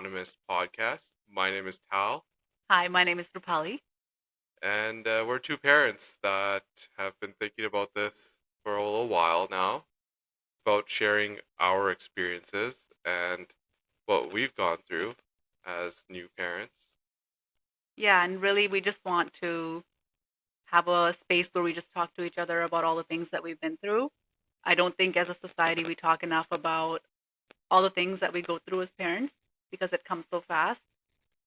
Anonymous podcast. My name is Tal, Hi, my name is Rupali. and we're two parents that have been thinking about this for a little while now, about sharing our experiences and what we've gone through as new parents. Yeah, and really, we just want to have a space where we just talk to each other about all the things that we've been through. I don't think as a society we talk enough about all the things that we go through as parents because it comes so fast,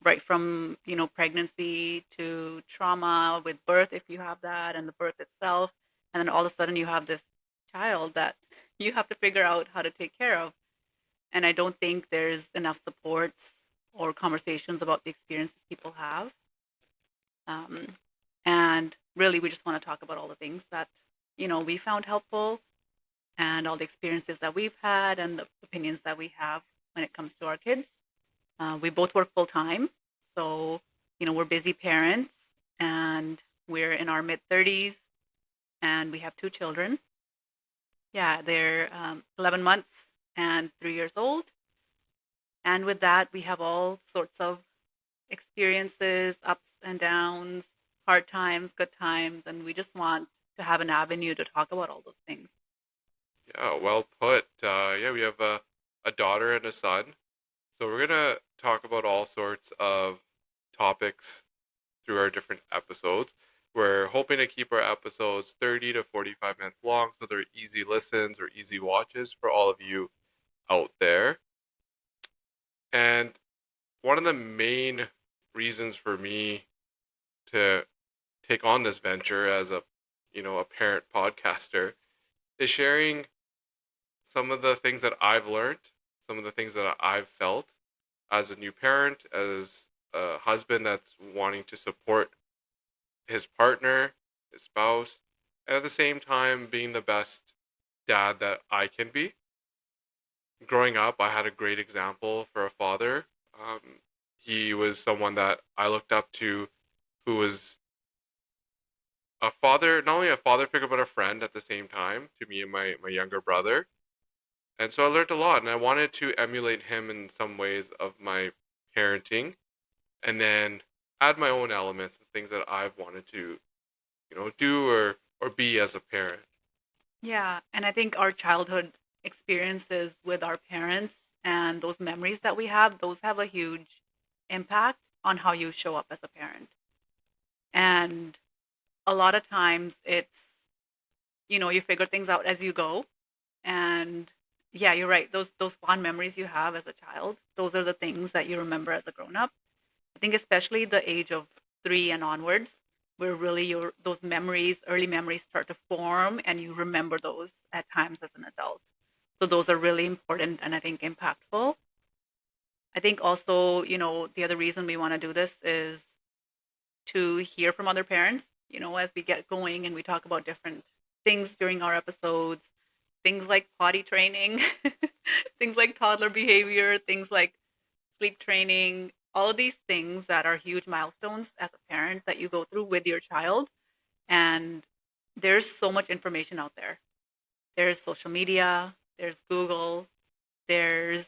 right from, pregnancy to trauma with birth, if you have that, and the birth itself. And then all of a sudden you have this child that you have to figure out how to take care of. And I don't think there's enough supports or conversations about the experiences people have. Um, and really, we just want to talk about all the things that, we found helpful and all the experiences that we've had and the opinions that we have when it comes to our kids. We both work full time. So, we're busy parents and we're in our mid 30s and we have two children. Yeah, they're 11 months and 3 years old. And with that, we have all sorts of experiences, ups and downs, hard times, good times, and we just want to have an avenue to talk about all those things. Yeah, well put. Yeah, we have a daughter and a son. So we're going to talk about all sorts of topics through our different episodes. We're hoping to keep our episodes 30 to 45 minutes long so they're easy listens or easy watches for all of you out there. And one of the main reasons for me to take on this venture as a parent podcaster is sharing some of the things that I've learned, some of the things that I've felt as a new parent, as a husband that's wanting to support his partner, his spouse, and at the same time being the best dad that I can be. Growing up, I had a great example for a father. He was someone that I looked up to, who was a father, not only a father figure, but a friend at the same time to me and my younger brother. And so I learned a lot, and I wanted to emulate him in some ways of my parenting, and then add my own elements and things that I've wanted to, do or be as a parent. Yeah, and I think our childhood experiences with our parents and those memories that we have, those have a huge impact on how you show up as a parent. And a lot of times it's, you figure things out as you go. And yeah, you're right. Those fond memories you have as a child, those are the things that you remember as a grown up. I think especially the age of 3 and onwards, where really your those memories, early memories start to form and you remember those at times as an adult. So those are really important and I think impactful. I think also, the other reason we want to do this is to hear from other parents, as we get going and we talk about different things during our episodes, things like potty training, things like toddler behavior, things like sleep training, all of these things that are huge milestones as a parent that you go through with your child. And there's so much information out there. There's social media, there's Google, there's,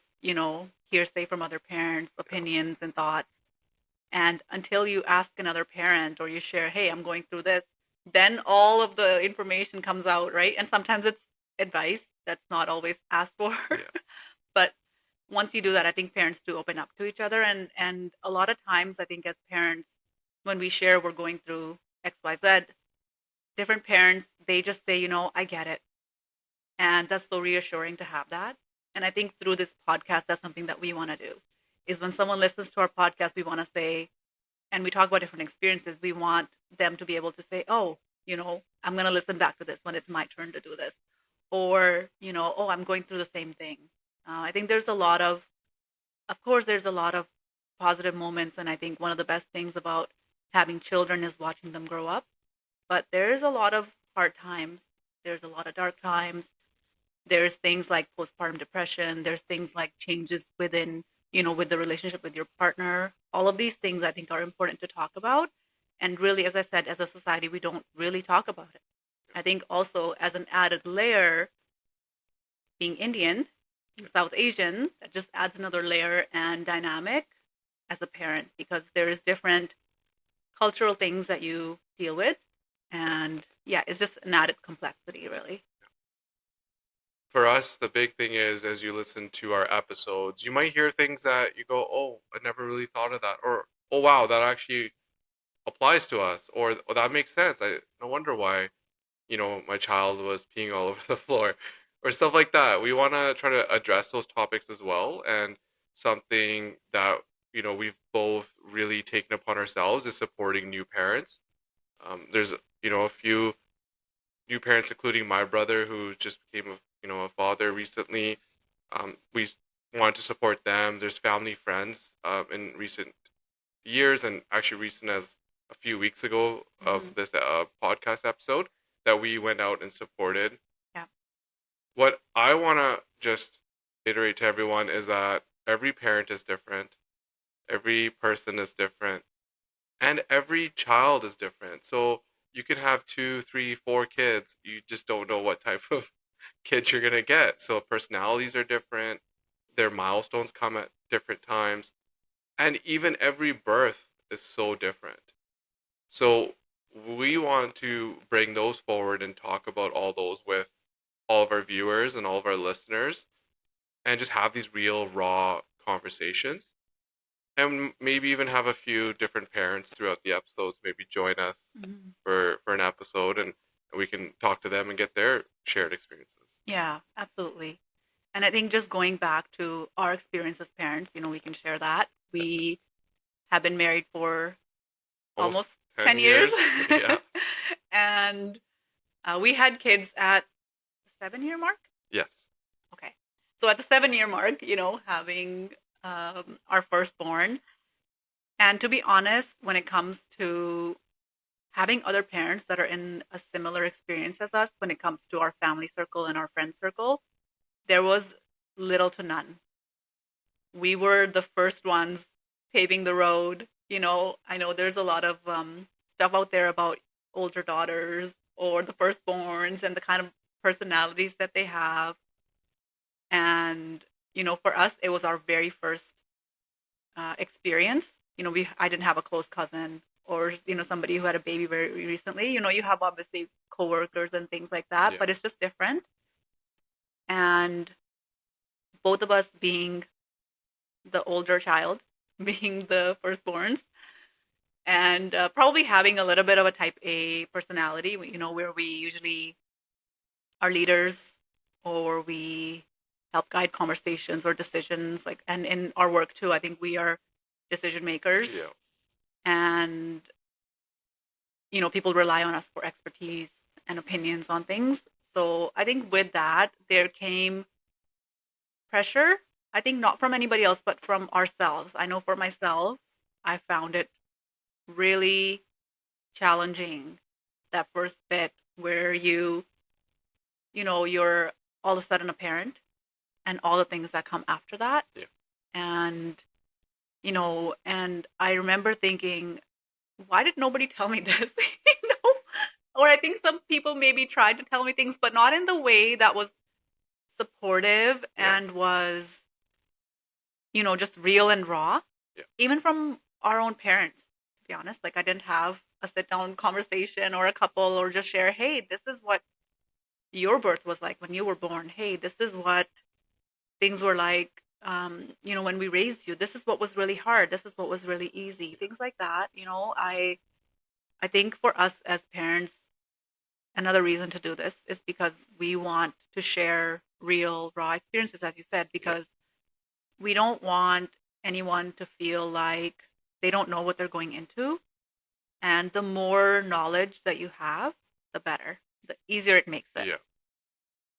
hearsay from other parents, Yeah. opinions and thoughts. And until you ask another parent or you share, hey, I'm going through this, then all of the information comes out, right? And sometimes it's advice that's not always asked for. Yeah. But once you do that, I think parents do open up to each other. And a lot of times, I think as parents, when we share we're going through XYZ, different parents, they just say, I get it. And that's so reassuring to have that. And I think through this podcast, that's something that we want to do is when someone listens to our podcast, we want to say, and we talk about different experiences, we want them to be able to say, oh, I'm going to listen back to this when it's my turn to do this. Or, oh, I'm going through the same thing. I think there's a lot of course, there's a lot of positive moments. And I think one of the best things about having children is watching them grow up. But there's a lot of hard times. There's a lot of dark times. There's things like postpartum depression. There's things like changes within, with the relationship with your partner. All of these things I think are important to talk about. And really, as I said, as a society, we don't really talk about it. I think also as an added layer, being Indian, South Asian, that just adds another layer and dynamic as a parent because there's different cultural things that you deal with. And yeah, it's just an added complexity, really. For us, the big thing is as you listen to our episodes, you might hear things that you go, "Oh, I never really thought of that," or "Oh, wow, that actually applies to us," or "Oh, that makes sense. I no wonder why my child was peeing all over the floor," or stuff like that. We want to try to address those topics as well, and something that we've both really taken upon ourselves is supporting new parents. There's a few new parents, including my brother, who just became a father recently. We want to support them. There's family friends in recent years, and actually recent as a few weeks ago Hmm. of this podcast episode that we went out and supported. Yeah. What I want to just iterate to everyone is that every parent is different, every person is different, and every child is different. So you can have two, three, four kids. You just don't know what type of kids you're gonna get. So personalities are different. Their milestones come at different times, and even every birth is so different. So we want to bring those forward and talk about all those with all of our viewers and all of our listeners, and just have these real, raw conversations. And maybe even have a few different parents throughout the episodes maybe join us Hmm. for an episode, and we can talk to them and get their shared experiences. Yeah, absolutely. And I think just going back to our experience as parents, we can share that. We have been married for Almost almost 10 10 years. years. Yeah. And we had kids at the 7 year mark. Yes. Okay. So at the 7 year mark, having our firstborn. And to be honest, when it comes to having other parents that are in a similar experience as us, when it comes to our family circle and our friend circle, there was little to none. We were the first ones paving the road. I know there's a lot of stuff out there about older daughters or the firstborns and the kind of personalities that they have. And, for us, it was our very first experience. I didn't have a close cousin or, somebody who had a baby very recently. You have obviously coworkers and things like that, Yeah. but it's just different. And both of us being the older child, being the firstborns, and probably having a little bit of a type A personality, where we usually are leaders or we help guide conversations or decisions. Like, and in our work too, I think we are decision makers, Yeah. and people rely on us for expertise and opinions on things. So I think with that, there came pressure. I think not from anybody else, but from ourselves. I know for myself, I found it really challenging, that first bit where you're all of a sudden a parent and all the things that come after that. Yeah. And, and I remember thinking, why did nobody tell me this? you know? Or I think some people maybe tried to tell me things, but not in the way that was supportive Yeah. and was, just real and raw, Yeah. even from our own parents, to be honest. Like, I didn't have a sit down conversation or a couple or just share, hey, this is what your birth was like when you were born. Hey, this is what things were like, when we raised you. This is what was really hard. This is what was really easy. Things like that. I think for us as parents, another reason to do this is because we want to share real, raw experiences, as you said, Yeah. because we don't want anyone to feel like they don't know what they're going into. And the more knowledge that you have, the better, the easier it makes it. Yeah.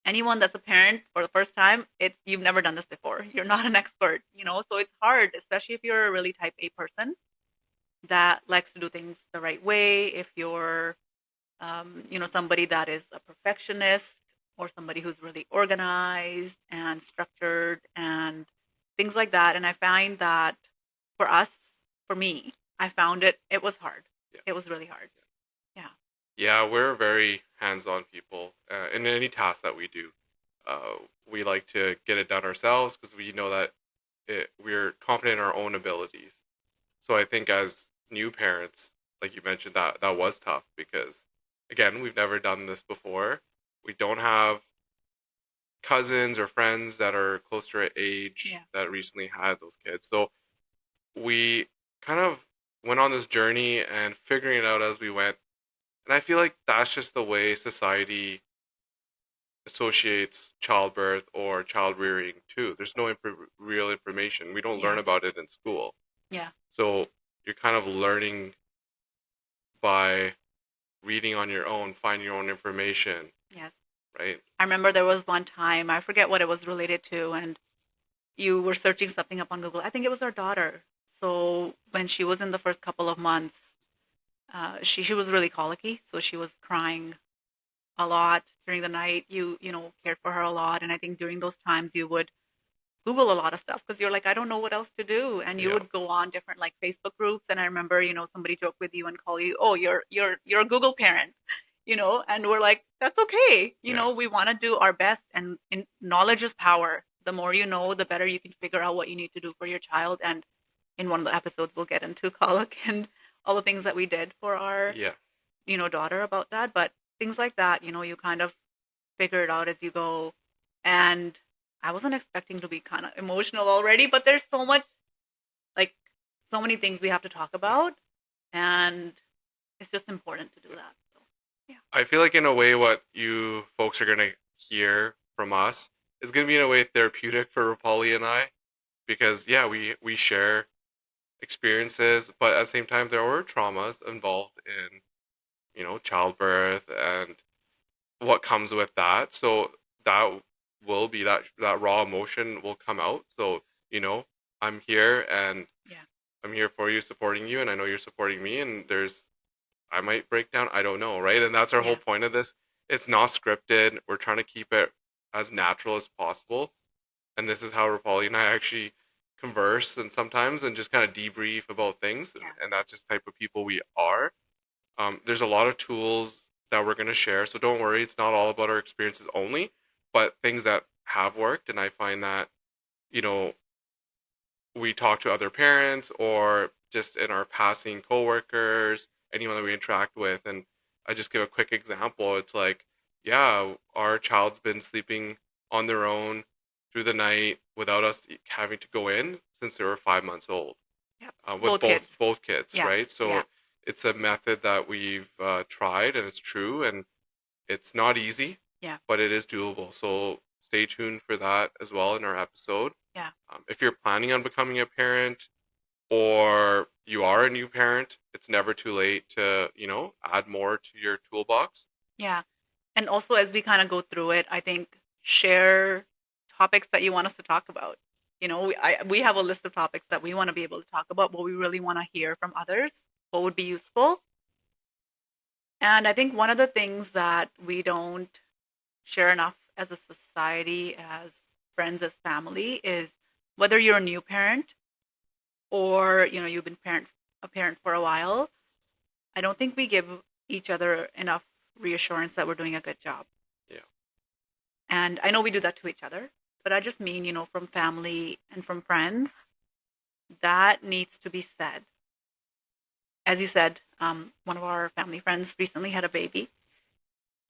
Anyone that's a parent for the first time, it's you've never done this before. You're not an expert, so it's hard, especially if you're a really type A person that likes to do things the right way. If you're, somebody that is a perfectionist or somebody who's really organized and structured and things like that. And I find that for us, for me, I found it was hard. Yeah. It was really hard. Yeah. Yeah, we're very hands-on people in any task that we do. we like to get it done ourselves because we know that we're confident in our own abilities. So I think as new parents, like you mentioned, that was tough because again, we've never done this before. We don't have cousins or friends that are close to our age Yeah. that recently had those kids. So we kind of went on this journey and figuring it out as we went. And I feel like that's just the way society associates childbirth or child rearing too. There's no real information. We don't learn Yeah. about it in school. Yeah. So you're kind of learning by reading on your own, finding your own information, Yes. right? I remember there was one time, I forget what it was related to, and you were searching something up on Google. I think it was our daughter. So when she was in the first couple of months, she was really colicky, so she was crying a lot during the night. You cared for her a lot, and I think during those times you would Google a lot of stuff because you're like, I don't know what else to do, and you Yeah, would go on different like Facebook groups. And I remember, somebody joke with you and call you, oh, you're a Google parent, and we're like, that's okay. yeah, We want to do our best, and knowledge is power. The more you know, the better you can figure out what you need to do for your child. And in one of the episodes, we'll get into colic and all the things that we did for our yeah. daughter about that. But things like that, you kind of figure it out as you go. And I wasn't expecting to be kind of emotional already, but there's so much, like, so many things we have to talk about. And it's just important to do that. So, yeah. I feel like in a way, what you folks are gonna hear from us is gonna be in a way therapeutic for Rapali and I, because yeah, we share experiences, but at the same time, there were traumas involved in childbirth and what comes with that. So that will be that raw emotion will come out. So you know, I'm here and Yeah. I'm here for you, supporting you, and I know you're supporting me. And I might break down. I don't know, right? And that's our whole Yeah. point of this. It's not scripted. We're trying to keep it as natural as possible. And this is how Rapali and I actually converse and sometimes and just kind of debrief about things. Yeah. And that's just type of people we are. There's a lot of tools that we're going to share. So don't worry. It's not all about our experiences only, but things that have worked. And I find that, you know, we talk to other parents or just in our passing coworkers, anyone that we interact with. And I just give a quick example. It's like, yeah, our child's been sleeping on their own through the night without us having to go in since they were 5 months old, Yep. with Both kids. both kids, Yeah. right? Yeah. So it's a method that we've tried and it's true and it's not easy, Yeah. but it is doable. So stay tuned for that as well in our episode. Yeah. If you're planning on becoming a parent or you are a new parent, it's never too late to, add more to your toolbox. Yeah. And also, as we kind of go through it, I think share topics that you want us to talk about. We have a list of topics that we want to be able to talk about, but we really want to hear from others. What would be useful? And I think one of the things that we don't share enough as a society, as friends, as family, is whether you're a new parent or you've been a parent for a while. I don't think we give each other enough reassurance that we're doing a good job. Yeah. And I know we do that to each other, but I just mean, from family and from friends, that needs to be said. As you said, one of our family friends recently had a baby,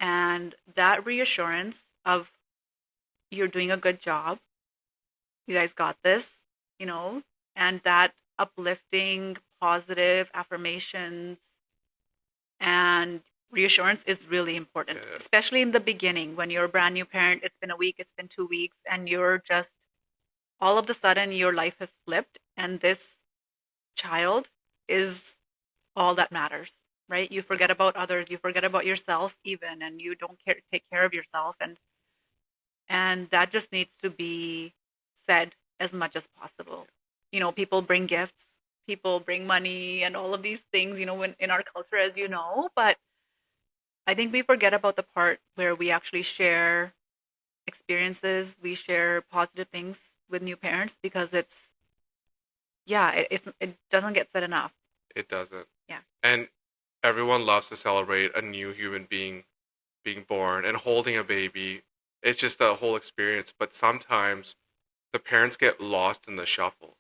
and that reassurance of you're doing a good job, you guys got this, you know, and that uplifting, positive affirmations and reassurance is really important, Yes. especially in the beginning when you're a brand new parent. It's been a week, it's been 2 weeks, and you're just all of a sudden your life has flipped, and this child is all that matters, right? You forget about others, you forget about yourself even, and you don't take care of yourself, and that just needs to be said as much as possible. People bring gifts, people bring money, and all of these things, in our culture, as you know, but I think we forget about the part where we actually share experiences, we share positive things with new parents because yeah, it doesn't get said enough. It doesn't. Yeah. And everyone loves to celebrate a new human being born and holding a baby. It's just the whole experience. But sometimes the parents get lost in the shuffle,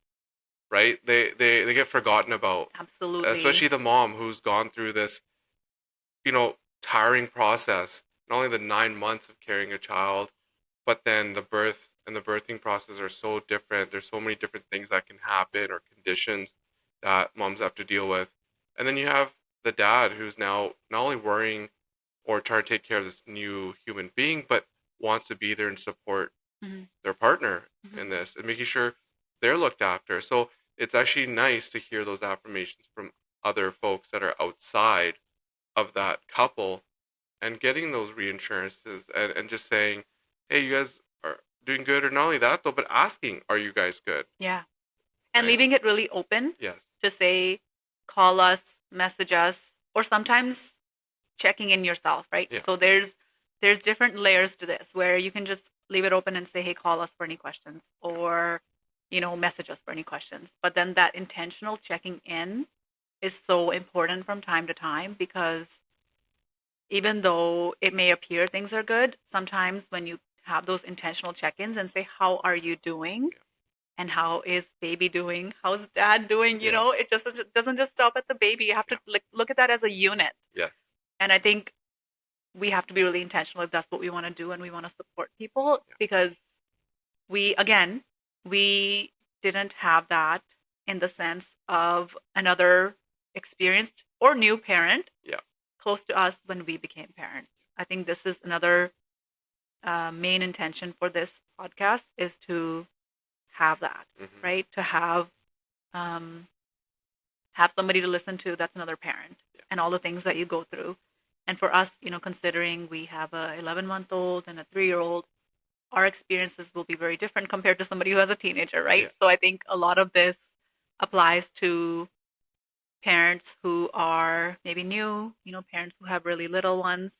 right? They get forgotten about, Absolutely. especially the mom who's gone through this, tiring process. Not only the 9 months of carrying a child, but then the birth and the birthing process are so different. There's so many different things that can happen or conditions that moms have to deal with. And then you have the dad who's now not only worrying or trying to take care of this new human being, but wants to be there and support Hmm. their partner Hmm. in this and making sure they're looked after. So it's actually nice to hear those affirmations from other folks that are outside of that couple and getting those reinsurances and just saying, hey, you guys are doing good. Or not only that, though, but asking, are you guys good? Yeah. And Right? leaving it really open Yes. to say, call us, message us, or sometimes checking in yourself, right? Yeah. So there's different layers to this where you can just leave it open and say, hey, call us for any questions, Yeah. or message us for any questions. But then that intentional checking in is so important from time to time, because even though it may appear things are good, sometimes when you have those intentional check-ins and say, how are you doing? Yeah. And how is baby doing? How's dad doing? Yeah. It doesn't just stop at the baby. You have Yeah. to look at that as a unit. Yes. And I think we have to be really intentional if that's what we want to do and we want to support people, Yeah. because again, we didn't have that in the sense of another experienced or new parent Yeah. close to us when we became parents. I think this is another main intention for this podcast, is to have that, Mm-hmm. right? To um, have somebody to listen to that's another parent, Yeah. and all the things that you go through. And for us, considering we have a 11-month-old and a 3-year-old, our experiences will be very different compared to somebody who has a teenager, right? Yeah. So I think a lot of this applies to parents who are maybe new, parents who have really little ones,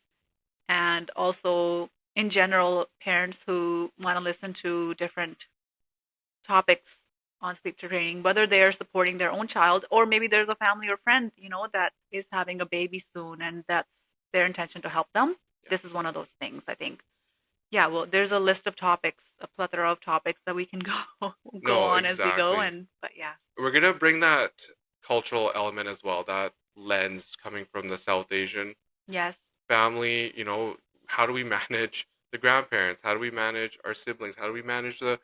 and also in general, parents who want to listen to different topics on sleep training, whether they're supporting their own child, or maybe there's a family or friend, that is having a baby soon and that's their intention to help them. Yeah. This is one of those things, I think. Yeah, well, there's a list of topics, a plethora of topics that we can go No, on as we go, exactly. and but yeah. We're gonna bring that cultural element as well, that lens coming from the South Asian Yes. family. How do we manage the grandparents? How do we manage our siblings? How do we manage the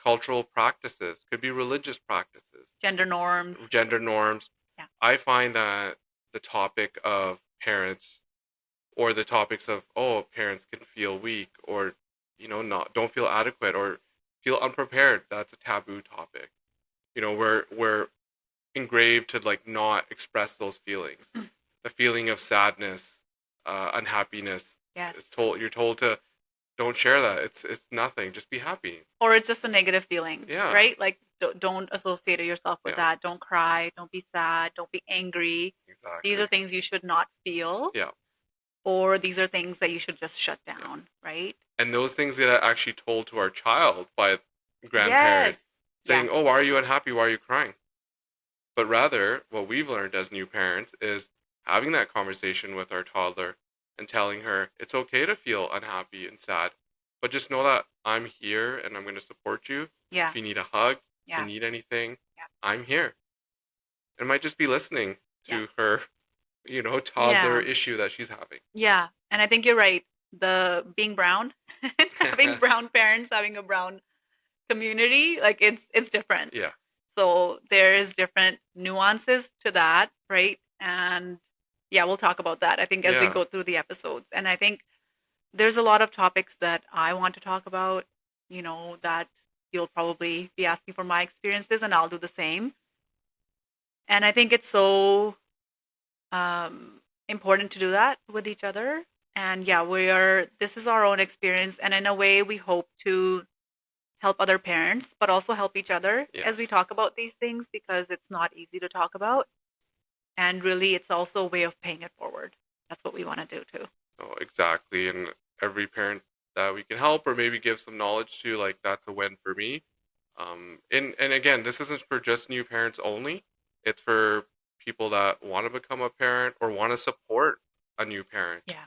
cultural practices? Could be religious practices, Gender norms. gender norms. Yeah. I find that the topic of parents, or the topics of, oh, parents can feel weak, or not, don't feel adequate, or feel unprepared, that's a taboo topic. We're engraved to like not express those feelings. The feeling of sadness, unhappiness, Yes. you're told to don't share that. It's nothing. Just be happy. Or it's just a negative feeling, Yeah. right? Like, don't associate yourself with Yeah. that. Don't cry. Don't be sad. Don't be angry. These Exactly. are things you should not feel, Yeah. or these are things that you should just shut Yeah. down, right? And those things get actually told to our child by Yes. grandparent, Yeah. saying, "Oh, why are you unhappy? Why are you crying?" But rather, what we've learned as new parents is having that conversation with our toddler and telling her it's okay to feel unhappy and sad, but just know that I'm here and I'm going to support you. Yeah. If you need a hug, if you Yeah. need anything, Yeah. I'm here. And might just be listening Yeah. to her, toddler Yeah. issue that she's having. Yeah. And I think you're right. The being brown, having brown parents, having a brown community, like it's different. Yeah. So there is different nuances to that, right? And yeah, we'll talk about that, I think, as we Yeah. go through the episodes. And I think there's a lot of topics that I want to talk about, that you'll probably be asking for my experiences, and I'll do the same. And I think it's so important to do that with each other. And yeah, this is our own experience. And in a way, we hope to help other parents, but also help each other as we Yes. talk about these things, because it's not easy to talk about. And really, it's also a way of paying it forward. That's what we want to do too. Oh, exactly. And every parent that we can help or maybe give some knowledge to, like, that's a win for me. And again, this isn't for just new parents only. It's for people that want to become a parent or want to support a new parent, Yeah.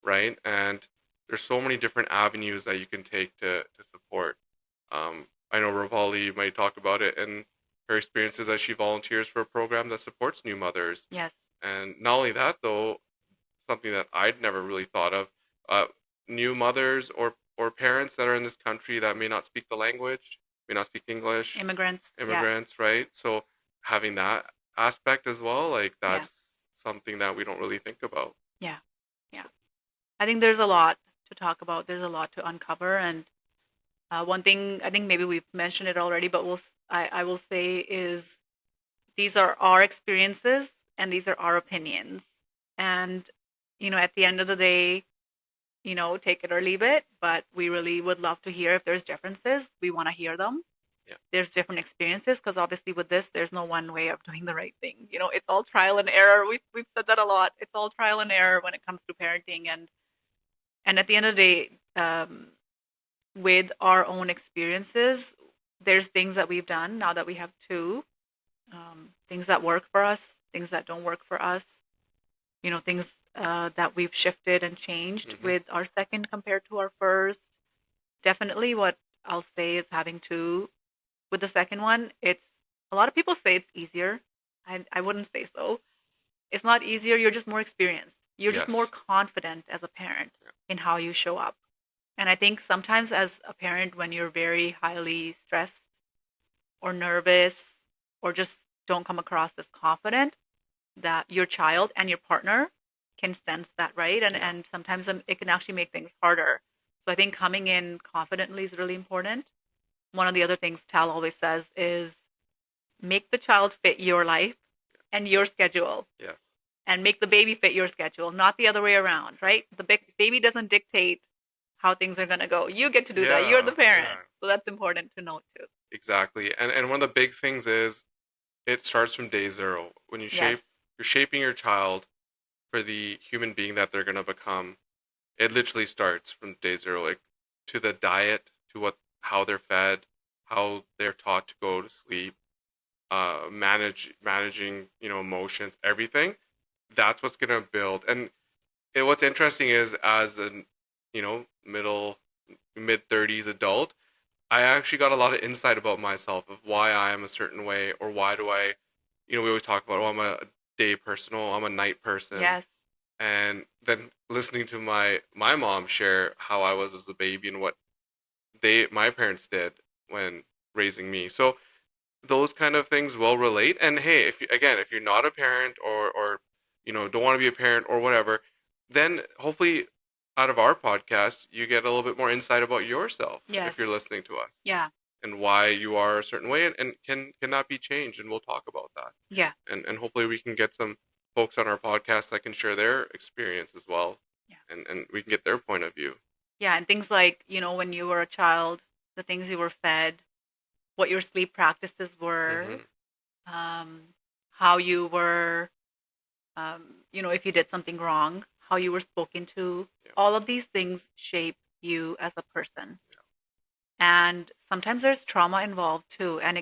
right? And there's so many different avenues that you can take to support. I know Ravali might talk about it and her experiences as she volunteers for a program that supports new mothers. Yes. And not only that, though, something that I'd never really thought of, uh, new mothers or parents that are in this country that may not speak the language, may not speak English, Immigrants. Yeah. immigrants, right? So having that aspect as well, like Yeah. that's something that we don't really think about. Yeah. Yeah. So, I think there's a lot to talk about. There's a lot to uncover. And one thing I think maybe we've mentioned it already, but I will say is these are our experiences and these are our opinions. And, at the end of the day, take it or leave it. But we really would love to hear if there's differences. We want to hear them. yeah, There's different experiences because obviously with this, there's no one way of doing the right thing. It's all trial and error. We've said that a lot. It's all trial and error when it comes to parenting, and at the end of the day, with our own experiences, there's things that we've done now that we have two, things that work for us, things that don't work for us. Things that we've shifted and changed hmm with our second compared to our first. Definitely, what I'll say is having two with the second one, it's a lot of people say it's easier. I wouldn't say so. It's not easier, you're just more experienced. You're just more yes, confident as a parent yeah, in how you show up. And I think sometimes as a parent, when you're very highly stressed or nervous or just don't come across as confident, that your child and your partner can sense that, right? And yeah, and sometimes it can actually make things harder. So I think coming in confidently is really important. One of the other things Tal always says is make the child fit your life and your schedule, yes, and make the baby fit your schedule, not the other way around, right? The baby doesn't dictate how things are going to go. You get to do that. You're yeah, the parent. yeah, So that's important to note too. exactly. And one of the big things is it starts from day zero. When Yes. you're shaping your child for the human being that they're gonna become. It literally starts from day zero, like to the diet, to how they're fed, how they're taught to go to sleep, managing emotions, everything. That's what's gonna build. And what's interesting is as a middle mid 30s adult, I actually got a lot of insight about myself of why I am a certain way or why do I, we always talk about, oh, I'm a day person, oh, I'm a night person, Yes. and then listening to my mom share how I was as a baby and what my parents did when raising me. So those kind of things will relate. And hey, if you're not a parent or don't want to be a parent or whatever, then hopefully out of our podcast you get a little bit more insight about yourself if you're Yes. listening to us Yeah. and why you are a certain way and can that be changed, and we'll talk about that. Yeah. And hopefully we can get some folks on our podcast that can share their experience as well, Yeah. and we can get their point of view. Yeah. And things like, when you were a child, the things you were fed, what your sleep practices were, hmm um, how you were, if you did something wrong, how you were spoken to, yeah, all of these things shape you as a person. And sometimes there's trauma involved too, and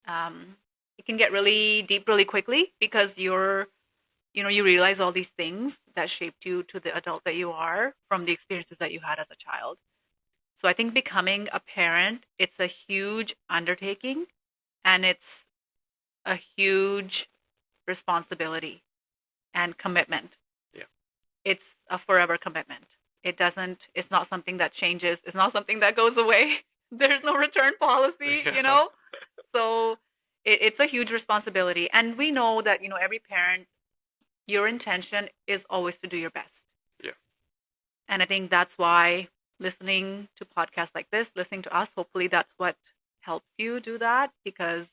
um, it can get really deep really quickly because you realize all these things that shaped you to the adult that you are from the experiences that you had as a child. So I think becoming a parent, it's a huge undertaking and it's a huge responsibility and commitment. yeah, It's a forever commitment. It's not something that changes. It's not something that goes away. There's no return policy, yeah, So it's a huge responsibility. And we know that, every parent, your intention is always to do your best. yeah, And I think that's why listening to podcasts like this, listening to us, hopefully that's what helps you do that because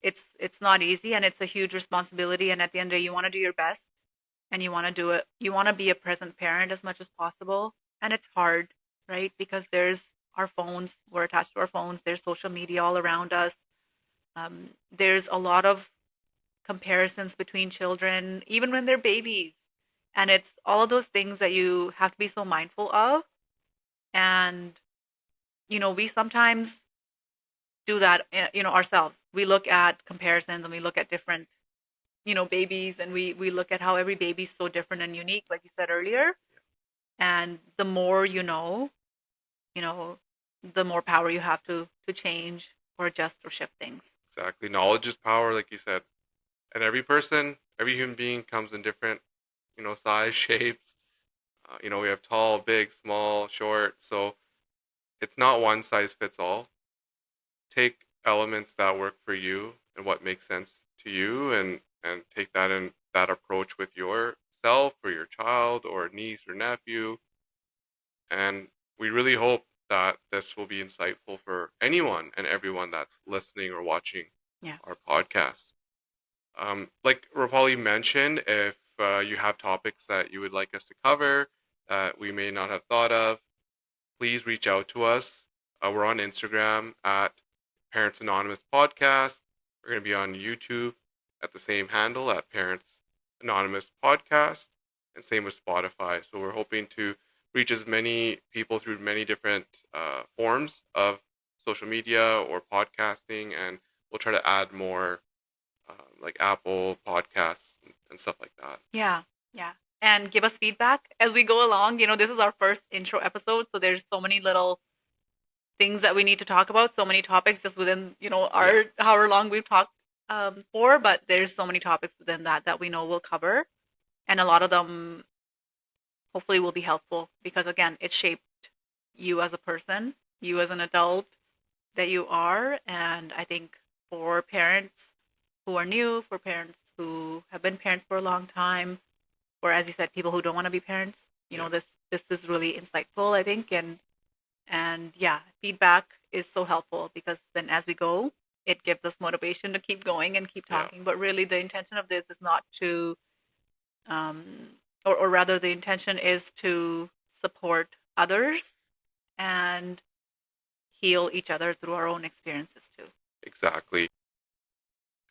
it's not easy and it's a huge responsibility. And at the end of the day, you want to do your best and you want to do it. You want to be a present parent as much as possible. And it's hard, right? Because there's our phones, we're attached to our phones, there's social media all around us. There's a lot of comparisons between children, even when they're babies. And it's all of those things that you have to be so mindful of. And, we sometimes do that, ourselves. We look at comparisons and we look at different, babies and we look at how every baby's so different and unique, like you said earlier. And the more you know, the more power you have to change or adjust or shift things. Exactly. Knowledge is power, like you said. And every person, every human being comes in different, size, shapes. We have tall, big, small, short. So it's not one size fits all. Take elements that work for you and what makes sense to you, and take that and that approach with yourself or your child or niece or nephew. And we really hope that this will be insightful for anyone and everyone that's listening or watching Yeah. our podcast. Like Rapali mentioned, if you have topics that you would like us to cover that we may not have thought of, please reach out to us. We're on Instagram at Parents Anonymous Podcast. We're going to be on YouTube at the same handle at Parents Anonymous Podcast, and same with Spotify. So we're hoping to reach as many people through many different forms of social media or podcasting, and we'll try to add more like Apple Podcasts and stuff like that. Yeah. Yeah. And give us feedback as we go along. This is our first intro episode, so there's so many little things that we need to talk about, so many topics just within, Yeah, our however long we've talked for, but there's so many topics within that we know we'll cover. And a lot of them hopefully will be helpful because again, it shaped you as a person, you as an adult that you are. And I think for parents who are new, for parents who have been parents for a long time, or as you said, people who don't want to be parents, yeah, this is really insightful, I think. And yeah, feedback is so helpful because then as we go, it gives us motivation to keep going and keep yeah, talking. But really, the intention of this is not to, um, or rather, the intention is to support others and heal each other through our own experiences too. exactly.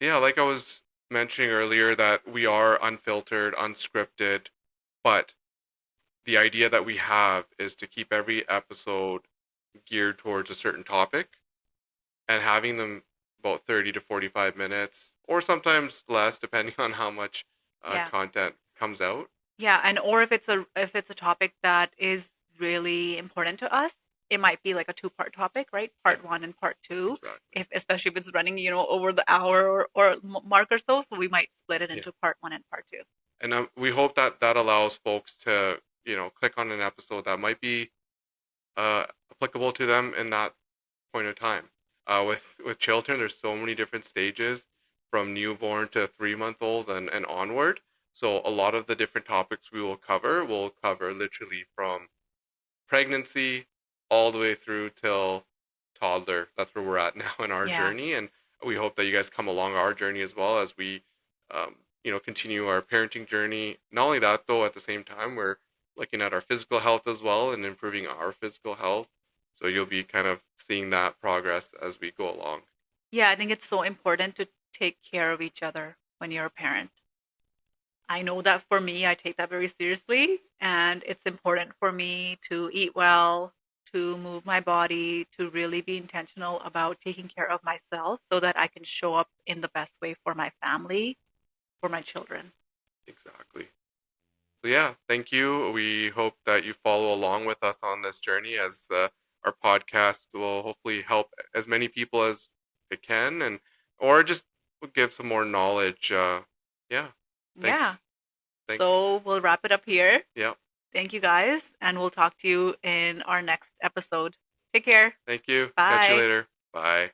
Yeah, like I was mentioning earlier, that we are unfiltered, unscripted, but the idea that we have is to keep every episode geared towards a certain topic and having them about 30 to 45 minutes, or sometimes less, depending on how much Yeah. content comes out. Yeah, and or if it's a topic that is really important to us, it might be like a two-part topic, right? Yeah, Part one and part two. exactly. If especially if it's running, over the hour or mark or so, we might split it Yeah. into part one and part two. And we hope that that allows folks to, click on an episode that might be applicable to them in that point of time. With children, there's so many different stages from newborn to 3 month old and onward. So a lot of the different topics we will cover literally from pregnancy all the way through till toddler. That's where we're at now in our Yeah. journey, and we hope that you guys come along our journey as well as we, continue our parenting journey. Not only that, though, at the same time, we're looking at our physical health as well and improving our physical health. So you'll be kind of seeing that progress as we go along. Yeah, I think it's so important to take care of each other when you're a parent. I know that for me, I take that very seriously, and it's important for me to eat well, to move my body, to really be intentional about taking care of myself so that I can show up in the best way for my family, for my children. Exactly. So yeah, thank you. We hope that you follow along with us on this journey, as our podcast will hopefully help as many people as it can, and or just give some more knowledge. Yeah. Yeah. Thanks. Thanks. So we'll wrap it up here. Yeah. Thank you guys, and we'll talk to you in our next episode. Take care. Thank you. Catch you Bye. later. Bye.